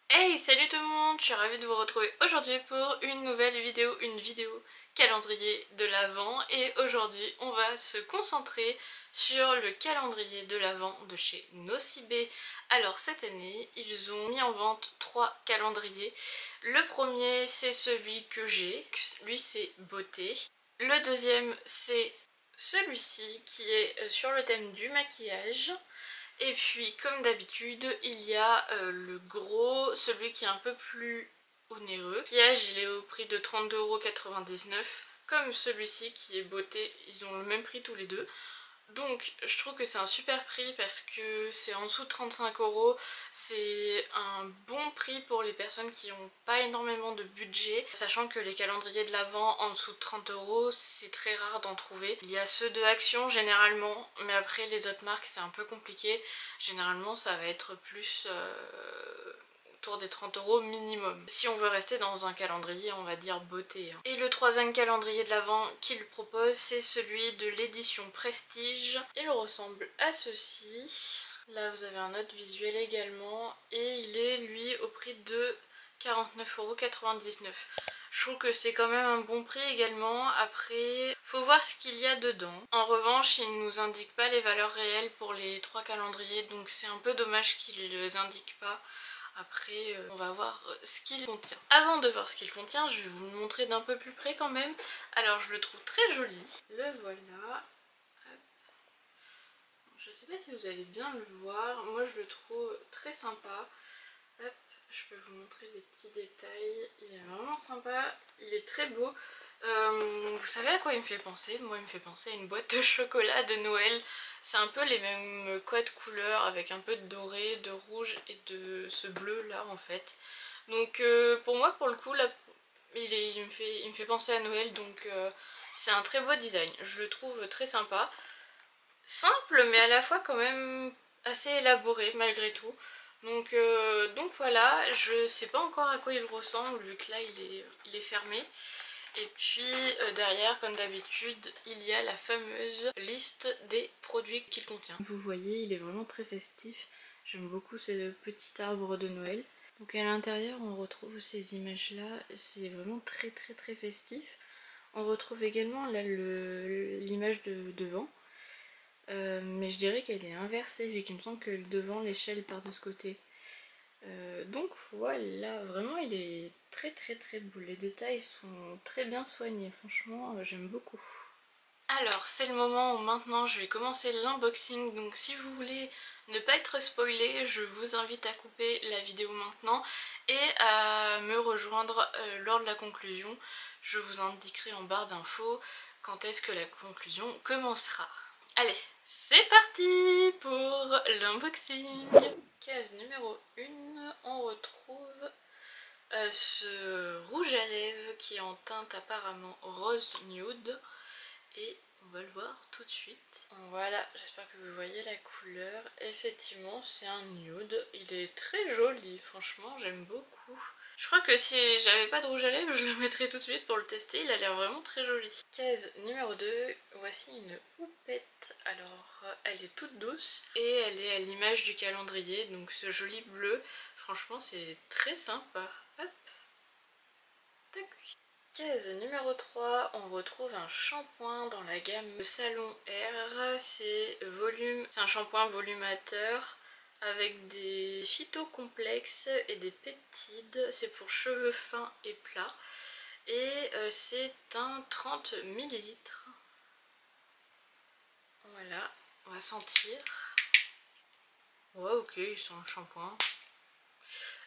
Hey, salut tout le monde, je suis ravie de vous retrouver aujourd'hui pour une nouvelle vidéo, calendrier de l'Avent. Et aujourd'hui on va se concentrer sur le calendrier de l'Avent de chez Nocibé. Alors cette année ils ont mis en vente 3 calendriers. Le premier c'est celui que j'ai, lui c'est beauté. Le deuxième c'est celui-ci qui est sur le thème du maquillage. Et puis comme d'habitude il y a le gros, celui qui est un peu plus onéreux. Le maquillage il est au prix de 32,99 €, comme celui-ci qui est beauté, ils ont le même prix tous les deux. Donc je trouve que c'est un super prix parce que c'est en dessous de 35 €, c'est un bon prix pour les personnes qui n'ont pas énormément de budget, sachant que les calendriers de l'Avent en dessous de 30 € c'est très rare d'en trouver. Il y a ceux de Action généralement, mais après les autres marques c'est un peu compliqué, généralement ça va être plus autour des 30 € minimum. Si on veut rester dans un calendrier on va dire beauté. Et le troisième calendrier de l'Avent qu'il propose c'est celui de l'édition Prestige. Il ressemble à ceci. Là vous avez un autre visuel également et il est lui au prix de 49,99 €. Je trouve que c'est quand même un bon prix également. Après, faut voir ce qu'il y a dedans. En revanche, il ne nous indique pas les valeurs réelles pour les 3 calendriers, donc c'est un peu dommage qu'il ne les indique pas. Après, on va voir ce qu'il contient. Avant de voir ce qu'il contient, je vais vous le montrer d'un peu plus près quand même. Alors, je le trouve très joli. Le voilà. Hop. Je sais pas si vous allez bien le voir. Moi, je le trouve très sympa. Hop. Je peux vous montrer des petits détails. Il est vraiment sympa. Il est très beau. Vous savez à quoi il me fait penser? Moi il me fait penser à une boîte de chocolat de Noël. C'est un peu les mêmes codes couleurs avec un peu de doré, de rouge et de ce bleu là en fait. Donc pour moi pour le coup là il me fait penser à Noël, donc c'est un très beau design. Je le trouve très sympa. Simple mais à la fois quand même assez élaboré malgré tout. Donc voilà, je sais pas encore à quoi il ressemble vu que là il est fermé. Et puis derrière, comme d'habitude, il y a la fameuse liste des produits qu'il contient. Vous voyez, il est vraiment très festif. J'aime beaucoup ce petit arbre de Noël. Donc à l'intérieur, on retrouve ces images-là. C'est vraiment très festif. On retrouve également là l'image de devant. Mais je dirais qu'elle est inversée, vu qu'il me semble que le devant, l'échelle part de ce côté. Donc voilà, vraiment il est très beau, les détails sont très bien soignés, franchement j'aime beaucoup. Alors c'est le moment où maintenant je vais commencer l'unboxing, donc si vous voulez ne pas être spoilé, je vous invite à couper la vidéo maintenant et à me rejoindre lors de la conclusion. Je vous indiquerai en barre d'infos quand est-ce que la conclusion commencera. Allez, c'est parti pour l'unboxing. Case numéro 1, on retrouve ce rouge à lèvres qui est en teinte apparemment rose nude. Et on va le voir tout de suite. Voilà, j'espère que vous voyez la couleur. Effectivement, c'est un nude. Il est très joli, franchement, j'aime beaucoup. Je crois que si j'avais pas de rouge à lèvres, je le mettrais tout de suite pour le tester. Il a l'air vraiment très joli. Case numéro 2, voici une houppette. Alors, elle est toute douce et elle est à l'image du calendrier. Donc ce joli bleu, franchement, c'est très sympa. Hop. Tac. Case numéro 3, on retrouve un shampoing dans la gamme Salon R. C'est un shampoing volumateur avec des phytocomplexes et des peptides. C'est pour cheveux fins et plats. Et c'est un 30 ml. Voilà, on va sentir. Ouais, ok, il sent le shampoing.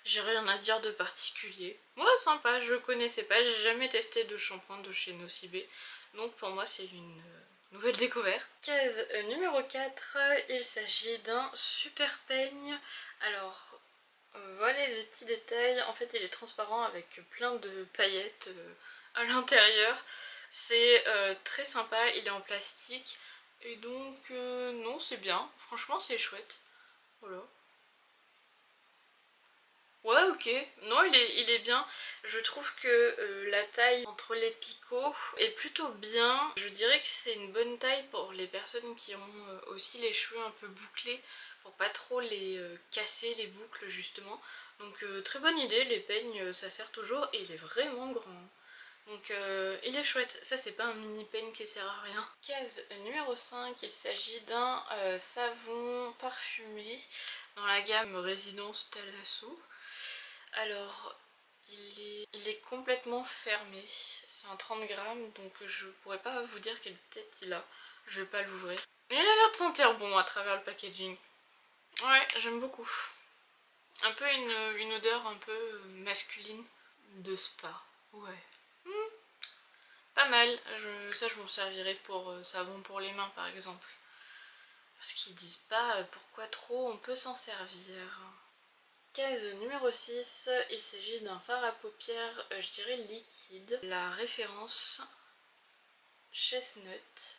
J'ai rien à dire de particulier. Ouais, sympa, je connaissais pas, j'ai jamais testé de shampoing de chez Nocibé. Donc pour moi c'est une nouvelle découverte. Case numéro 4, il s'agit d'un super peigne. Alors voilà les petits détails. En fait il est transparent avec plein de paillettes à l'intérieur. C'est très sympa, il est en plastique. Et donc non, c'est bien, franchement c'est chouette. Voilà. Ouais, ok. Non, il est bien. Je trouve que la taille entre les picots est plutôt bien. Je dirais que c'est une bonne taille pour les personnes qui ont aussi les cheveux un peu bouclés, pour pas trop les casser les boucles justement. Donc très bonne idée, les peignes ça sert toujours et il est vraiment grand. Donc il est chouette, ça c'est pas un mini peigne qui sert à rien. Case numéro 5, il s'agit d'un savon parfumé dans la gamme Résidence Thalasso. Alors il est complètement fermé, c'est un 30 grammes donc je pourrais pas vous dire quelle tête il a, je vais pas l'ouvrir. Mais il a l'air de sentir bon à travers le packaging. Ouais, j'aime beaucoup. Un peu une odeur un peu masculine de spa, ouais. Pas mal, ça je m'en servirai pour savon pour les mains par exemple. Parce qu'ils disent pas pourquoi trop on peut s'en servir. Case numéro 6, il s'agit d'un fard à paupières, je dirais liquide. La référence Chestnut.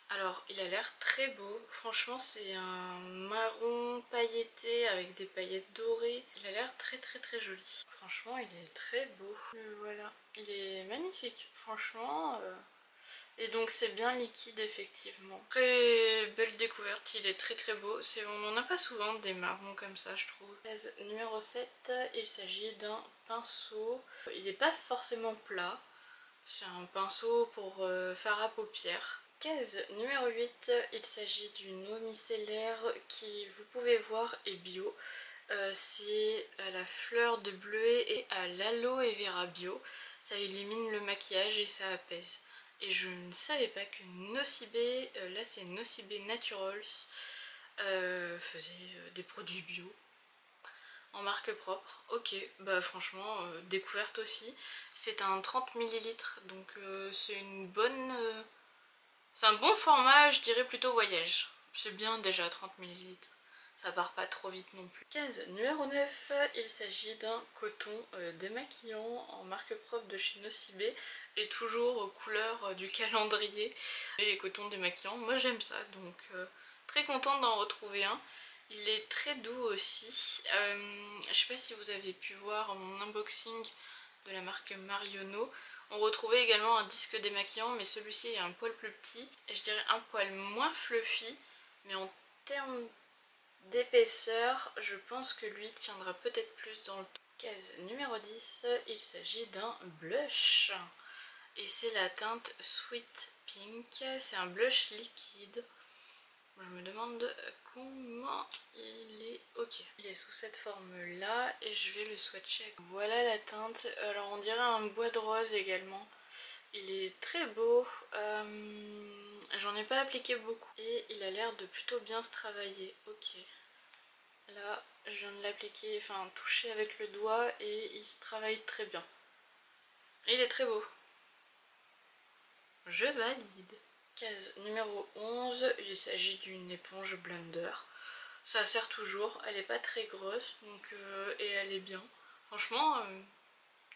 Alors il a l'air très beau, franchement c'est un marron pailleté avec des paillettes dorées. Il a l'air très joli. Franchement il est très beau. Voilà, il est magnifique, franchement. Et donc c'est bien liquide effectivement. Très belle découverte, il est très beau. On n'en a pas souvent des marrons comme ça je trouve. Case numéro 7, il s'agit d'un pinceau. Il n'est pas forcément plat, c'est un pinceau pour fard à paupières. Case numéro 8, il s'agit d'une eau micellaire qui, vous pouvez voir, est bio. C'est à la fleur de bleuet et à l'aloe vera bio. Ça élimine le maquillage et ça apaise. Et je ne savais pas que Nocibé, là c'est Nocibé Naturals, faisait des produits bio en marque propre. Ok, bah franchement, découverte aussi. C'est un 30 ml, donc c'est une bonne... c'est un bon format, je dirais plutôt voyage. C'est bien déjà 30 ml. Ça part pas trop vite non plus. Case numéro 9, il s'agit d'un coton démaquillant en marque propre de chez Nocibé et toujours aux couleurs du calendrier. Et les cotons démaquillants, moi j'aime ça, donc très contente d'en retrouver un. Il est très doux aussi. Je sais pas si vous avez pu voir mon unboxing de la marque Marionneau. On retrouvait également un disque démaquillant, mais celui-ci est un poil plus petit. Et je dirais un poil moins fluffy, mais en termes d'épaisseur, je pense que lui tiendra peut-être plus dans le temps. Case numéro 10, il s'agit d'un blush. Et c'est la teinte Sweet Pink. C'est un blush liquide. Je me demande comment il est. Ok, il est sous cette forme là et je vais le swatcher. Voilà la teinte. Alors on dirait un bois de rose également. Il est très beau. J'en ai pas appliqué beaucoup et il a l'air de plutôt bien se travailler. Ok. Là, je viens de l'appliquer, enfin toucher avec le doigt et il se travaille très bien. Il est très beau. Je valide. Case numéro 11, il s'agit d'une éponge blender. Ça sert toujours, elle est pas très grosse donc, et elle est bien. Franchement,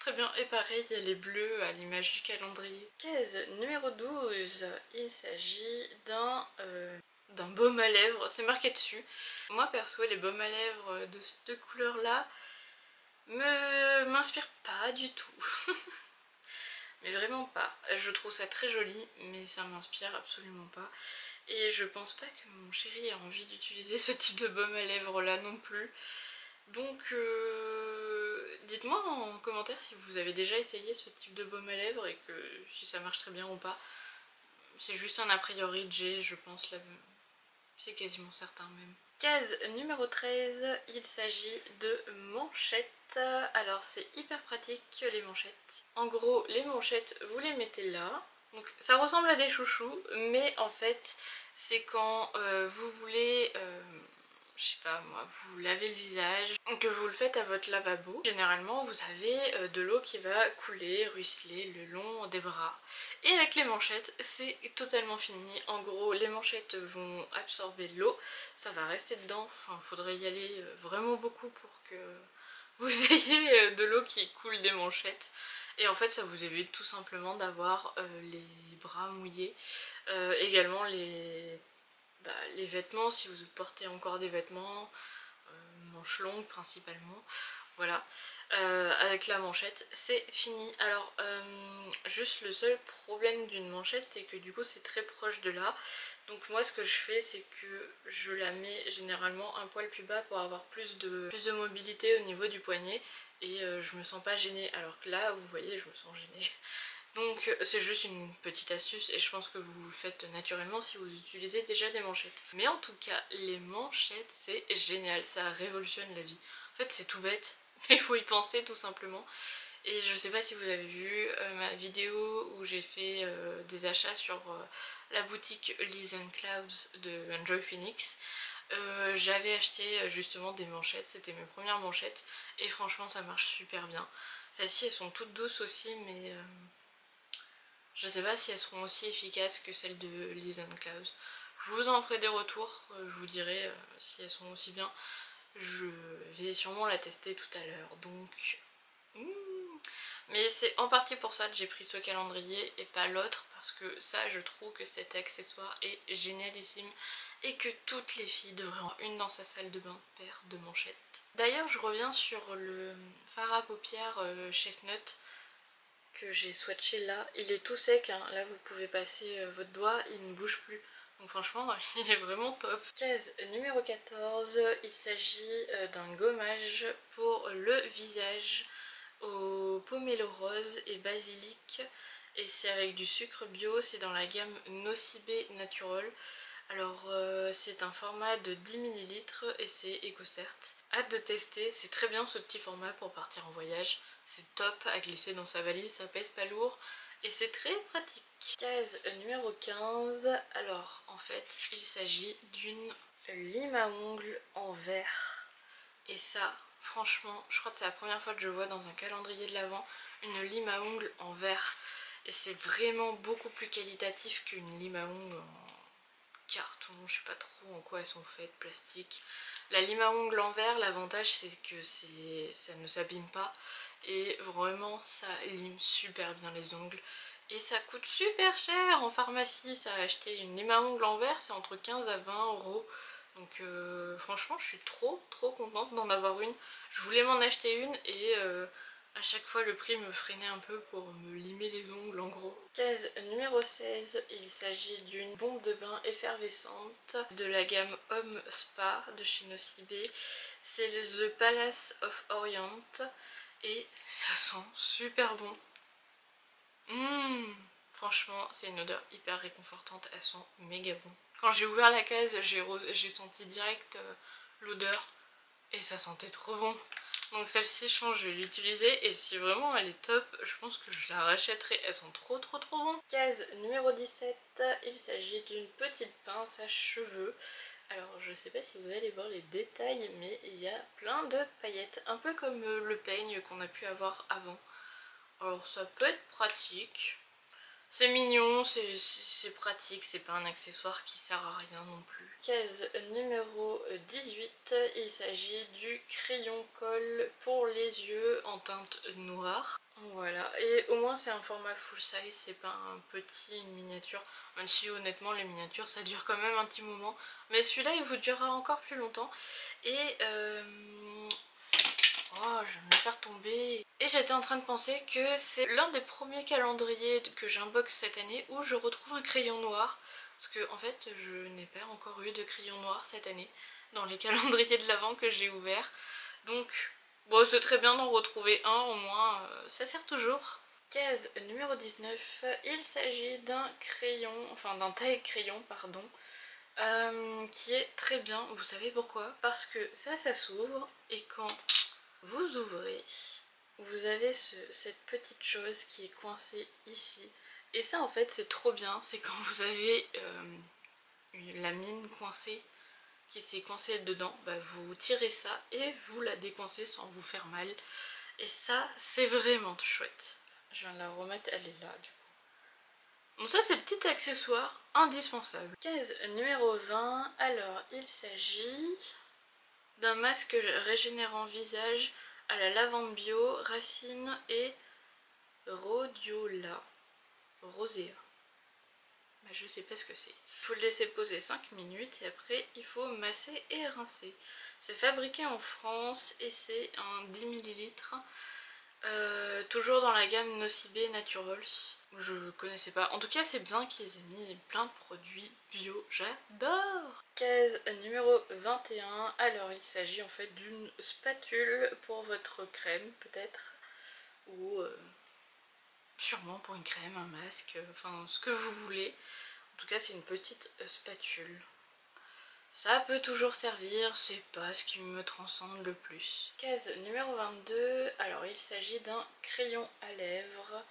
très bien. Et pareil, elle est bleue à l'image du calendrier. Case numéro 12, il s'agit d'un baume à lèvres, c'est marqué dessus. Moi perso, les baumes à lèvres de cette couleur là m'inspirent pas du tout. Mais vraiment pas. Je trouve ça très joli, mais ça m'inspire absolument pas. Et je pense pas que mon chéri ait envie d'utiliser ce type de baume à lèvres là non plus. Donc dites-moi en commentaire si vous avez déjà essayé ce type de baume à lèvres et que si ça marche très bien ou pas. C'est juste un a priori de j'ai, je pense, là, c'est quasiment certain même. Case numéro 13, il s'agit de manchettes. Alors c'est hyper pratique les manchettes. En gros, les manchettes, vous les mettez là. Donc ça ressemble à des chouchous, mais en fait, c'est quand vous voulez... je sais pas moi, vous lavez le visage, que vous le faites à votre lavabo. Généralement vous avez de l'eau qui va couler, ruisseler le long des bras. Et avec les manchettes c'est totalement fini. En gros les manchettes vont absorber l'eau, ça va rester dedans. Enfin il faudrait y aller vraiment beaucoup pour que vous ayez de l'eau qui coule des manchettes. Et en fait ça vous évite tout simplement d'avoir les bras mouillés. Également les vêtements, si vous portez encore des vêtements, manches longues principalement, voilà, avec la manchette c'est fini. Alors juste le seul problème d'une manchette c'est que du coup c'est très proche de là, Donc moi ce que je fais c'est que je la mets généralement un poil plus bas pour avoir plus de mobilité au niveau du poignet et je me sens pas gênée, alors que là vous voyez je me sens gênée. Donc c'est juste une petite astuce et je pense que vous le faites naturellement si vous utilisez déjà des manchettes. Mais en tout cas les manchettes c'est génial, ça révolutionne la vie. En fait c'est tout bête mais il faut y penser tout simplement. Et je sais pas si vous avez vu ma vidéo où j'ai fait des achats sur la boutique Liz and Clouds de Enjoy Phoenix. J'avais acheté justement des manchettes, c'était mes premières manchettes et franchement ça marche super bien. Celles-ci elles sont toutes douces aussi mais je sais pas si elles seront aussi efficaces que celles de Liz and Clouds. Je vous en ferai des retours, je vous dirai si elles sont aussi bien. Je vais sûrement la tester tout à l'heure donc... Mais c'est en partie pour ça que j'ai pris ce calendrier et pas l'autre, parce que ça je trouve que cet accessoire est génialissime et que toutes les filles devraient en avoir une dans sa salle de bain, paire de manchettes. D'ailleurs je reviens sur le fard à paupières Chestnut que j'ai swatché là. Il est tout sec, hein. Là vous pouvez passer votre doigt, il ne bouge plus. Donc franchement il est vraiment top. Case numéro 14, il s'agit d'un gommage pour le visage au pomelo rose et basilic et c'est avec du sucre bio, c'est dans la gamme Nocibé Natural. Alors c'est un format de 10 ml et c'est EcoCert. Hâte de tester, c'est très bien ce petit format pour partir en voyage, c'est top à glisser dans sa valise, ça pèse pas lourd et c'est très pratique. Case numéro 15, alors en fait il s'agit d'une lime à ongles en verre et ça franchement je crois que c'est la première fois que je vois dans un calendrier de l'Avent une lime à ongles en verre et c'est vraiment beaucoup plus qualitatif qu'une lime à ongles en carton, je sais pas trop en quoi elles sont faites, plastique. La lime à ongles en verre, l'avantage c'est que ça ne s'abîme pas et vraiment ça lime super bien les ongles et ça coûte super cher en pharmacie. Ça a acheté une lime à ongles en verre, c'est entre 15 à 20 euros. Donc franchement je suis trop contente d'en avoir une. Je voulais m'en acheter une et à chaque fois le prix me freinait un peu pour me limer les ongles en gros. Case numéro 16, il s'agit d'une bombe de bain effervescente de la gamme Homme Spa de chez Nocibé. C'est le The Palace of Orient et ça sent super bon. Franchement c'est une odeur hyper réconfortante, elle sent méga bon. Quand j'ai ouvert la case j'ai senti direct l'odeur et ça sentait trop bon. Donc celle-ci je pense que je vais l'utiliser et si vraiment elle est top je pense que je la rachèterai, elles sont trop bon. Case numéro 17, il s'agit d'une petite pince à cheveux. Alors je sais pas si vous allez voir les détails mais il y a plein de paillettes, un peu comme le peigne qu'on a pu avoir avant. Alors ça peut être pratique. C'est mignon, c'est pratique, c'est pas un accessoire qui sert à rien non plus. Case numéro 18, il s'agit du crayon colle pour les yeux en teinte noire. Voilà, et au moins c'est un format full size, c'est pas un petit, une miniature. Même si honnêtement les miniatures ça dure quand même un petit moment. Mais celui-là il vous durera encore plus longtemps. Et oh, je vais me faire tomber. Et j'étais en train de penser que c'est l'un des premiers calendriers que j'unbox cette année où je retrouve un crayon noir. Parce que en fait je n'ai pas encore eu de crayon noir cette année dans les calendriers de l'Avent que j'ai ouverts. Donc bon, c'est très bien d'en retrouver un au moins, ça sert toujours. Case numéro 19, il s'agit d'un crayon, enfin d'un taille crayon pardon. Qui est très bien, vous savez pourquoi? Parce que ça s'ouvre et quand vous ouvrez, vous avez cette petite chose qui est coincée ici. Et ça en fait c'est trop bien, c'est quand vous avez la mine coincée qui s'est coincée dedans, bah, vous tirez ça et vous la décoincez sans vous faire mal. Et ça c'est vraiment chouette. Je viens de la remettre, elle est là du coup. Donc ça c'est le petit accessoire indispensable. Case numéro 20, alors il s'agit d'un masque régénérant visage à la lavande bio, racine et rhodiola. Rosea. Bah, je sais pas ce que c'est. Il faut le laisser poser 5 minutes et après il faut masser et rincer. C'est fabriqué en France et c'est un 10 ml toujours dans la gamme Nocibé Naturals. Je connaissais pas. En tout cas, c'est bien qu'ils aient mis plein de produits bio. J'adore! Case numéro 21. Alors, il s'agit en fait d'une spatule pour votre crème, peut-être. Ou sûrement pour une crème, un masque, enfin ce que vous voulez. En tout cas, c'est une petite spatule. Ça peut toujours servir, c'est pas ce qui me transcende le plus. Case numéro 22, alors il s'agit d'un crayon à lèvres,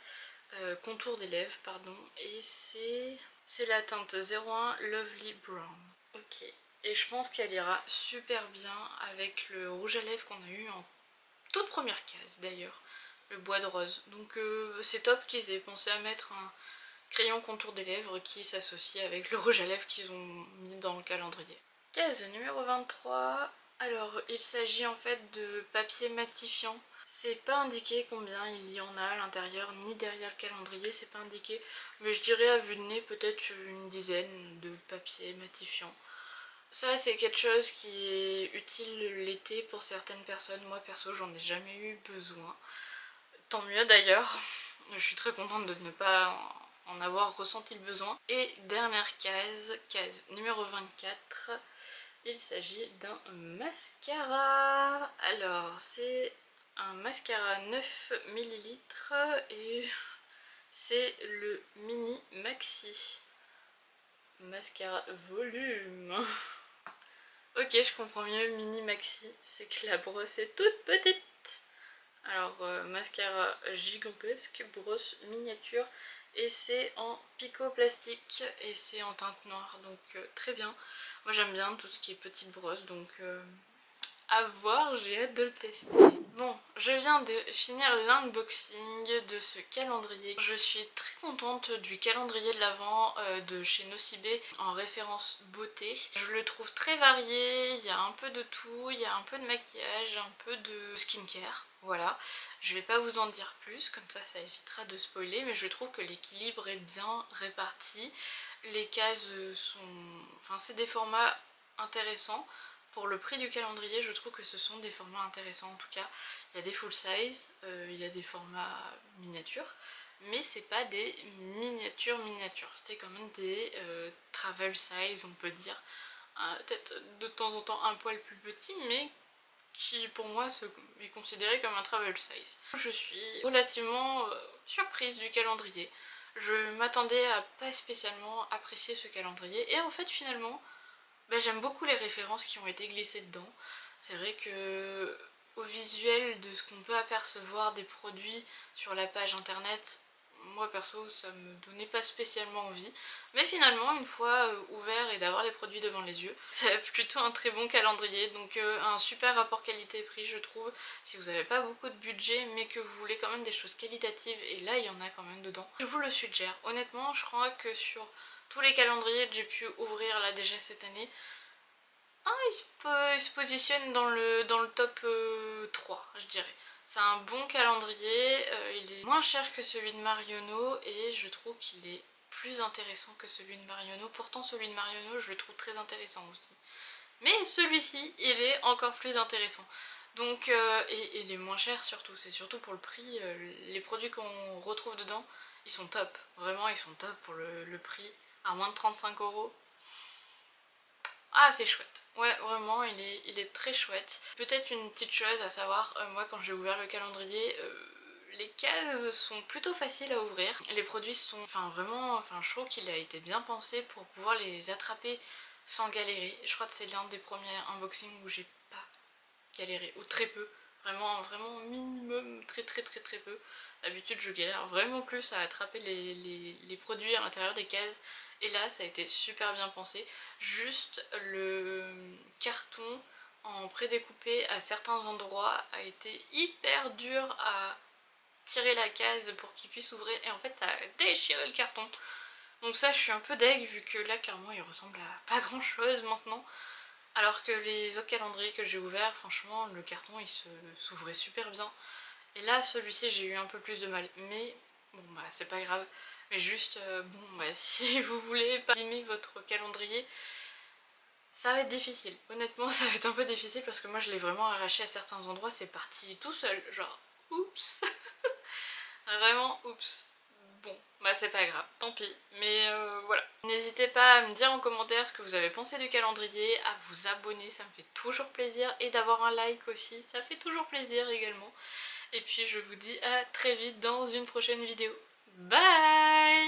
contour des lèvres, pardon, et c'est la teinte 01 Lovely Brown. Ok, et je pense qu'elle ira super bien avec le rouge à lèvres qu'on a eu en toute première case d'ailleurs, le bois de rose. Donc c'est top qu'ils aient pensé à mettre un crayon contour des lèvres qui s'associe avec le rouge à lèvres qu'ils ont mis dans le calendrier. Case numéro 23, alors il s'agit en fait de papier matifiant. C'est pas indiqué combien il y en a à l'intérieur, ni derrière le calendrier, c'est pas indiqué. Mais je dirais à vue de nez peut-être une dizaine de papiers matifiants. Ça c'est quelque chose qui est utile l'été pour certaines personnes. Moi perso j'en ai jamais eu besoin. Tant mieux d'ailleurs. Je suis très contente de ne pas en avoir ressenti le besoin. Et dernière case, case numéro 24. Il s'agit d'un mascara. Alors c'est un mascara 9 ml et c'est le mini maxi mascara volume. Ok, je comprends mieux mini maxi, c'est que la brosse est toute petite. Alors mascara gigantesque, brosse miniature, et c'est en picot plastique et c'est en teinte noire, donc très bien. Moi j'aime bien tout ce qui est petite brosse, donc à voir, j'ai hâte de le tester. Bon, je viens de finir l'unboxing de ce calendrier. Je suis très contente du calendrier de l'Avent de chez Nocibé en référence beauté. Je le trouve très varié, il y a un peu de tout, il y a un peu de maquillage, un peu de skincare. Voilà, je vais pas vous en dire plus, comme ça évitera de spoiler, mais je trouve que l'équilibre est bien réparti. Les cases sont... Enfin, c'est des formats intéressants. Pour le prix du calendrier, je trouve que ce sont des formats intéressants en tout cas. Il y a des full size, il y a des formats miniatures, mais c'est pas des miniatures. C'est quand même des travel size, on peut dire. Peut-être de temps en temps un poil plus petit, mais qui pour moi est considéré comme un travel size. Je suis relativement surprise du calendrier. Je m'attendais à pas spécialement apprécier ce calendrier, et en fait finalement j'aime beaucoup les références qui ont été glissées dedans. C'est vrai que au visuel de ce qu'on peut apercevoir des produits sur la page internet, moi perso ça me donnait pas spécialement envie. Mais finalement une fois ouvert et d'avoir les produits devant les yeux, c'est plutôt un très bon calendrier. Donc un super rapport qualité-prix je trouve. Si vous n'avez pas beaucoup de budget mais que vous voulez quand même des choses qualitatives, et là il y en a quand même dedans, je vous le suggère. Honnêtement je crois que sur tous les calendriers que j'ai pu ouvrir là déjà cette année, il se positionne dans le top 3 je dirais. C'est un bon calendrier, il est moins cher que celui de Marionneau et je trouve qu'il est plus intéressant que celui de Marionneau. Pourtant celui de Marionneau je le trouve très intéressant aussi. Mais celui-ci il est encore plus intéressant. Donc, et il est moins cher surtout, c'est surtout pour le prix. Les produits qu'on retrouve dedans, ils sont top. Vraiment ils sont top pour le prix. À moins de 35 €. Ah c'est chouette, ouais vraiment il est très chouette. Peut-être une petite chose à savoir, moi quand j'ai ouvert le calendrier, les cases sont plutôt faciles à ouvrir. Les produits sont vraiment, je trouve qu'il a été bien pensé pour pouvoir les attraper sans galérer. Je crois que c'est l'un des premiers unboxings où j'ai pas galéré, ou très peu. Vraiment minimum, très peu. D'habitude je galère vraiment plus à attraper les produits à l'intérieur des cases. Et là ça a été super bien pensé. Juste le carton en prédécoupé à certains endroits a été hyper dur à tirer la case pour qu'il puisse ouvrir, et en fait ça a déchiré le carton. Donc ça je suis un peu deg vu que là clairement il ressemble à pas grand chose maintenant. Alors que les autres calendriers que j'ai ouverts, franchement le carton il s'ouvrait super bien. Et là celui-ci j'ai eu un peu plus de mal, mais bon c'est pas grave. Mais juste si vous voulez pas abîmer votre calendrier, ça va être difficile. Honnêtement ça va être un peu difficile parce que moi je l'ai vraiment arraché à certains endroits, c'est parti tout seul, genre oups. Vraiment, oups. Bon, bah c'est pas grave, tant pis, mais voilà. N'hésitez pas à me dire en commentaire ce que vous avez pensé du calendrier, à vous abonner, ça me fait toujours plaisir, et d'avoir un like aussi, ça fait toujours plaisir également. Et puis je vous dis à très vite dans une prochaine vidéo. Bye!